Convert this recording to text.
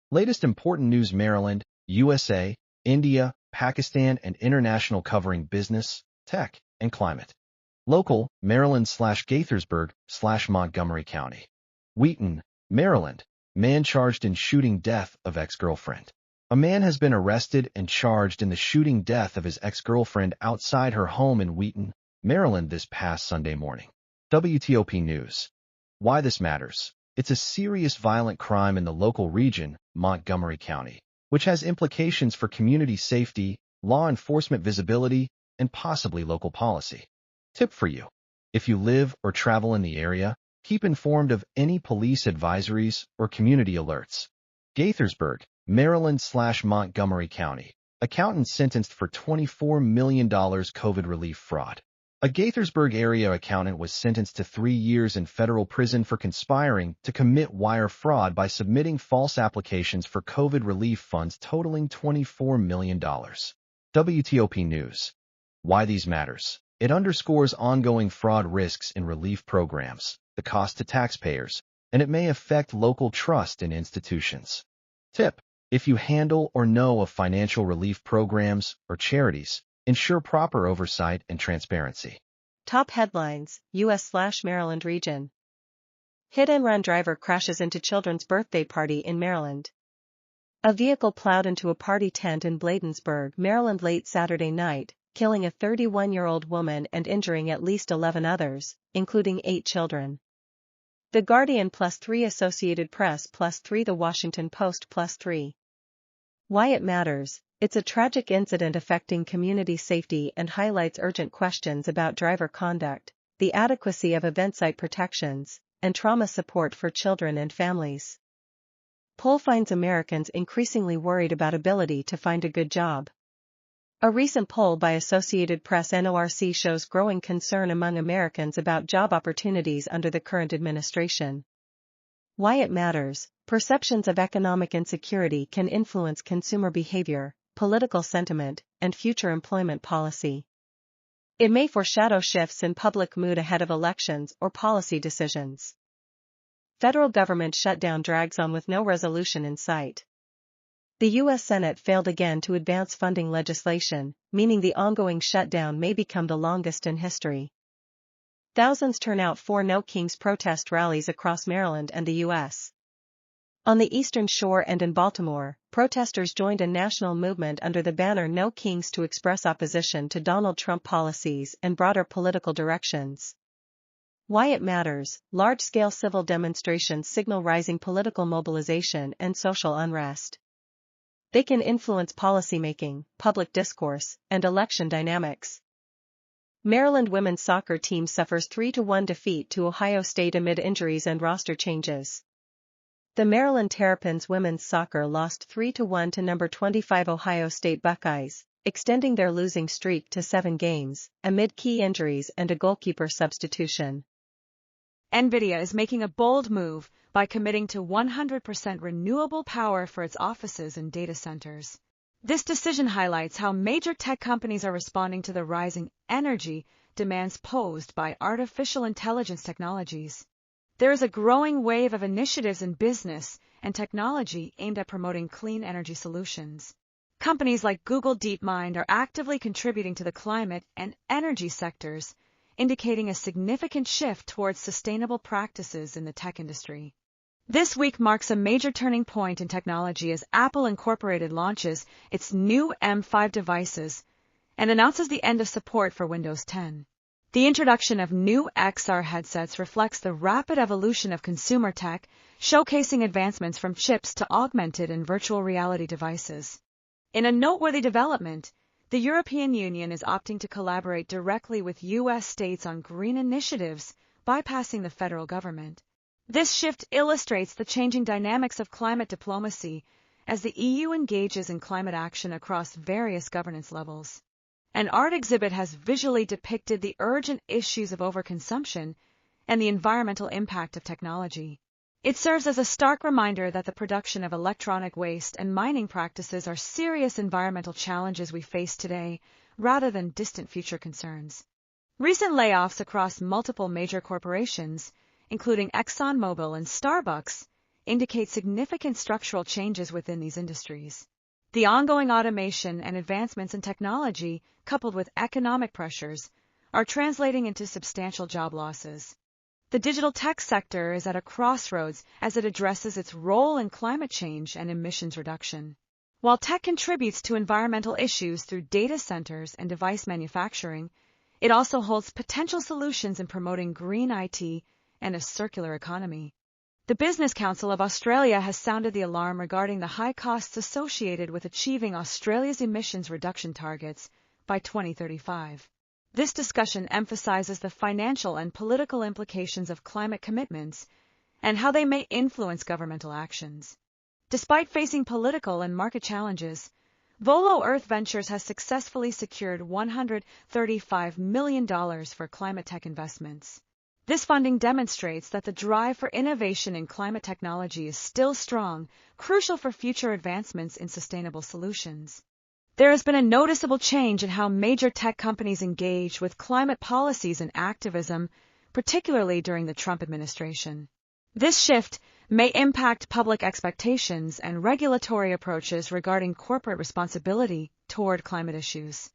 Latest important news: Maryland, USA, India, Pakistan, and international, covering business, tech, and climate. Local, Maryland/Gaithersburg/Montgomery County. Wheaton, Maryland. Man charged in shooting death of ex-girlfriend. A man has been arrested and charged in the shooting death of his ex-girlfriend outside her home in Wheaton, Maryland this past Sunday morning. WTOP News. Why this matters. It's a serious violent crime in the local region, Montgomery County, which has implications for community safety, law enforcement visibility, and possibly local policy. Tip for you. If you live or travel in the area, keep informed of any police advisories or community alerts. Gaithersburg, Maryland/Montgomery County. Accountant sentenced for $24 million COVID relief fraud. A Gaithersburg area accountant was sentenced to 3 years in federal prison for conspiring to commit wire fraud by submitting false applications for COVID relief funds totaling $24 million. WTOP News. Why these matters. It underscores ongoing fraud risks in relief programs, the cost to taxpayers, and it may affect local trust in institutions. Tip. If you handle or know of financial relief programs or charities, ensure proper oversight and transparency. Top headlines: U.S./Maryland region. Hit-and-run driver crashes into children's birthday party in Maryland. A vehicle plowed into a party tent in Bladensburg, Maryland late Saturday night, killing a 31-year-old woman and injuring at least 11 others, including 8 children. The Guardian +3, Associated Press +3, The Washington Post +3. Why it matters. It's a tragic incident affecting community safety and highlights urgent questions about driver conduct, the adequacy of event site protections, and trauma support for children and families. Poll finds Americans increasingly worried about ability to find a good job. A recent poll by Associated Press NORC shows growing concern among Americans about job opportunities under the current administration. Why it matters. Perceptions of economic insecurity can influence consumer behavior, political sentiment, and future employment policy. It may foreshadow shifts in public mood ahead of elections or policy decisions. Federal government shutdown drags on with no resolution in sight. The U.S. Senate failed again to advance funding legislation, meaning the ongoing shutdown may become the longest in history. Thousands turn out for No Kings protest rallies across Maryland and the U.S. On the Eastern Shore and in Baltimore, protesters joined a national movement under the banner No Kings to express opposition to Donald Trump policies and broader political directions. Why it matters. Large-scale civil demonstrations signal rising political mobilization and social unrest. They can influence policymaking, public discourse, and election dynamics. Maryland women's soccer team suffers 3-1 defeat to Ohio State amid injuries and roster changes. The Maryland Terrapins women's soccer lost 3-1 to number 25 Ohio State Buckeyes, extending their losing streak to 7 games, amid key injuries and a goalkeeper substitution. NVIDIA is making a bold move by committing to 100% renewable power for its offices and data centers. This decision highlights how major tech companies are responding to the rising energy demands posed by artificial intelligence technologies. There is a growing wave of initiatives in business and technology aimed at promoting clean energy solutions. Companies like Google DeepMind are actively contributing to the climate and energy sectors, indicating a significant shift towards sustainable practices in the tech industry. This week marks a major turning point in technology as Apple Incorporated launches its new M5 devices and announces the end of support for Windows 10. The introduction of new XR headsets reflects the rapid evolution of consumer tech, showcasing advancements from chips to augmented and virtual reality devices. In a noteworthy development, the European Union is opting to collaborate directly with U.S. states on green initiatives, bypassing the federal government. This shift illustrates the changing dynamics of climate diplomacy as the EU engages in climate action across various governance levels. An art exhibit has visually depicted the urgent issues of overconsumption and the environmental impact of technology. It serves as a stark reminder that the production of electronic waste and mining practices are serious environmental challenges we face today, rather than distant future concerns. Recent layoffs across multiple major corporations, including ExxonMobil and Starbucks, indicate significant structural changes within these industries. The ongoing automation and advancements in technology, coupled with economic pressures, are translating into substantial job losses. The digital tech sector is at a crossroads as it addresses its role in climate change and emissions reduction. While tech contributes to environmental issues through data centers and device manufacturing, it also holds potential solutions in promoting green IT and a circular economy. The Business Council of Australia has sounded the alarm regarding the high costs associated with achieving Australia's emissions reduction targets by 2035. This discussion emphasizes the financial and political implications of climate commitments and how they may influence governmental actions. Despite facing political and market challenges, Volo Earth Ventures has successfully secured $135 million for climate tech investments. This funding demonstrates that the drive for innovation in climate technology is still strong, crucial for future advancements in sustainable solutions. There has been a noticeable change in how major tech companies engage with climate policies and activism, particularly during the Trump administration. This shift may impact public expectations and regulatory approaches regarding corporate responsibility toward climate issues.